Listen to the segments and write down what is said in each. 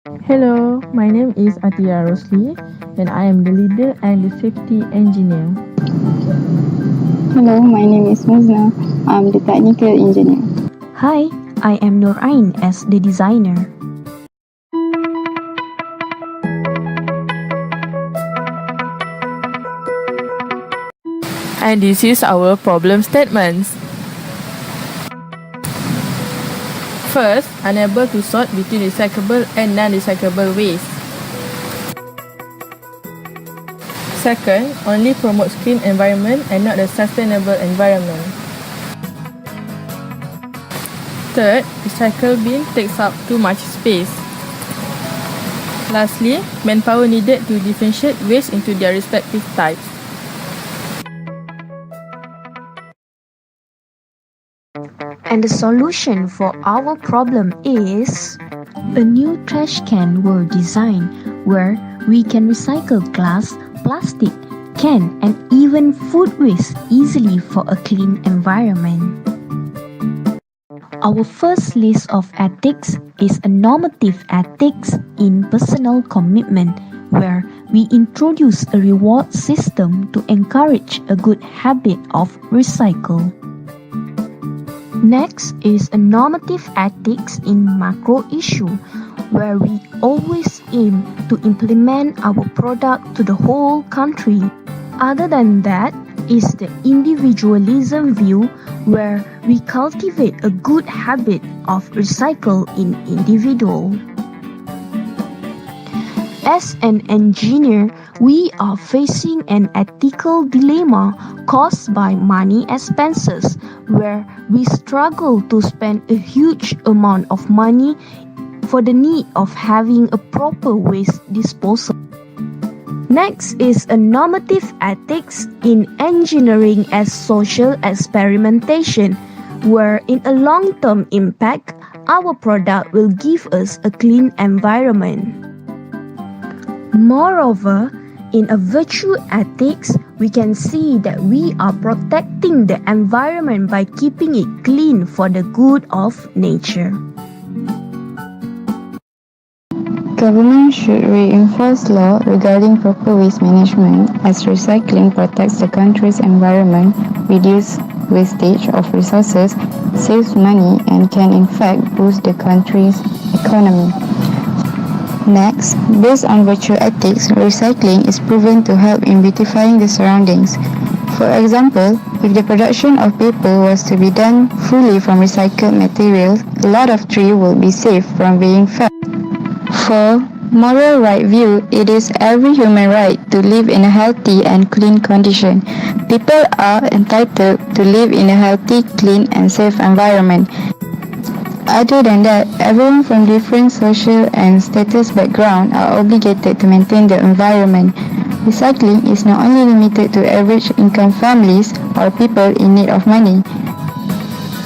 Hello, my name is Athirah and I am the leader and the safety engineer. Hello, my name is Muznah. I'm the technical engineer. Hi, I am Nur Ain as the designer. And this is our problem statements. First, unable to sort between recyclable and non-recyclable waste. Second, only promotes clean environment and not a sustainable environment. Third, recycle bin takes up too much space. Lastly, manpower needed to differentiate waste into their respective types. And the solution for our problem is a new trash can were designed where we can recycle glass, plastic, can and even food waste easily for a clean environment. Our first list of ethics is a normative ethics in personal commitment where we introduce a reward system to encourage a good habit of recycle. Next is a normative ethics in macro issue, where we always aim to implement our product to the whole country. Other than that is the individualism view, where we cultivate a good habit of recycle in individual. As an engineer, we are facing an ethical dilemma caused by money expenses, where we struggle to spend a huge amount of money for the need of having a proper waste disposal. Next is a normative ethics in engineering as social experimentation, where in a long-term impact, our product will give us a clean environment. Moreover, in a virtue ethics, we can see that we are protecting the environment by keeping it clean for the good of nature. Government should reinforce law regarding proper waste management, as recycling protects the country's environment, reduces wastage of resources, saves money, and can in fact boost the country's economy. Next, based on virtue ethics, recycling is proven to help in beautifying the surroundings. For example, if the production of paper was to be done fully from recycled materials, a lot of trees would be saved from being felled. For moral right view, it is every human right to live in a healthy and clean condition. People are entitled to live in a healthy, clean, and safe environment. Other than that, everyone from different social and status background are obligated to maintain the environment. Recycling is not only limited to average income families or people in need of money.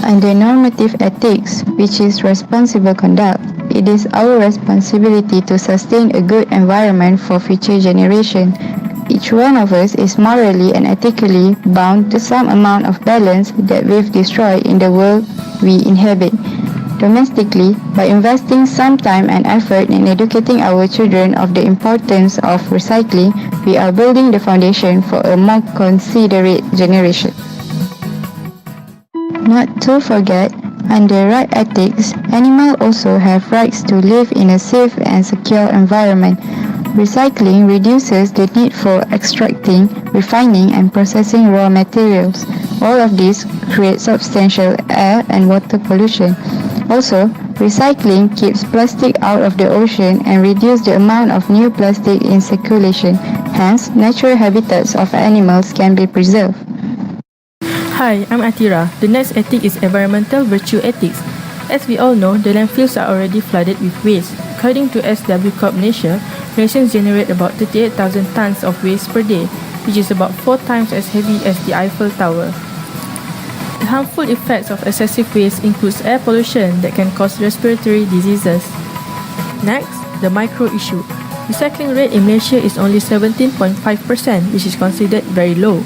Under normative ethics, which is responsible conduct, it is our responsibility to sustain a good environment for future generations. Each one of us is morally and ethically bound to some amount of balance that we've destroyed in the world we inhabit. Domestically, by investing some time and effort in educating our children of the importance of recycling, we are building the foundation for a more considerate generation. Not to forget, under right ethics, animals also have rights to live in a safe and secure environment. Recycling reduces the need for extracting, refining, and processing raw materials. All of this creates substantial air and water pollution. Also, recycling keeps plastic out of the ocean and reduces the amount of new plastic in circulation. Hence, natural habitats of animals can be preserved. Hi, I'm Athirah. The next ethic is environmental virtue ethics. As we all know, the landfills are already flooded with waste. According to SW Corp Malaysia, nations generate about 38,000 tons of waste per day, which is about 4 times as heavy as the Eiffel Tower. The harmful effects of excessive waste includes air pollution that can cause respiratory diseases. Next, the micro issue. Recycling rate in Malaysia is only 17.5%, which is considered very low.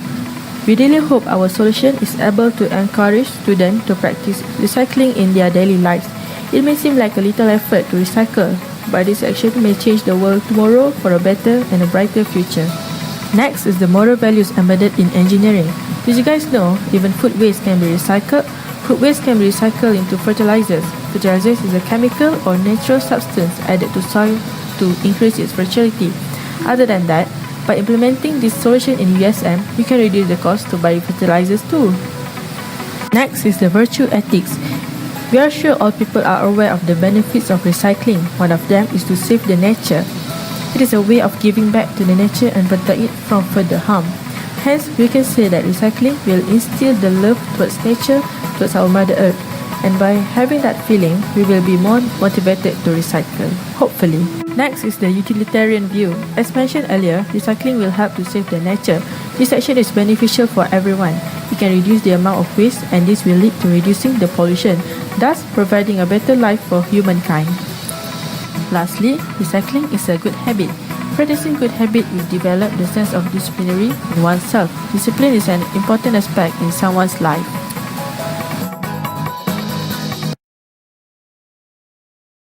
We really hope our solution is able to encourage students to practice recycling in their daily lives. It may seem like a little effort to recycle, but this action may change the world tomorrow for a better and a brighter future. Next is the moral values embedded in engineering. Did you guys know even food waste can be recycled? Food waste can be recycled into fertilizers. Fertilizers is a chemical or natural substance added to soil to increase its fertility. Other than that, by implementing this solution in USM, you can reduce the cost to buy fertilizers too. Next is the virtue ethics. We are sure all people are aware of the benefits of recycling. One of them is to save the nature. It is a way of giving back to the nature and protect it from further harm. Hence, we can say that recycling will instill the love towards nature, towards our Mother Earth. And by having that feeling, we will be more motivated to recycle, hopefully. Next is the utilitarian view. As mentioned earlier, recycling will help to save the nature. This action is beneficial for everyone. It can reduce the amount of waste and this will lead to reducing the pollution, thus providing a better life for humankind. Lastly, recycling is a good habit. Practicing good habit will develop the sense of disciplinary in oneself. Discipline is an important aspect in someone's life.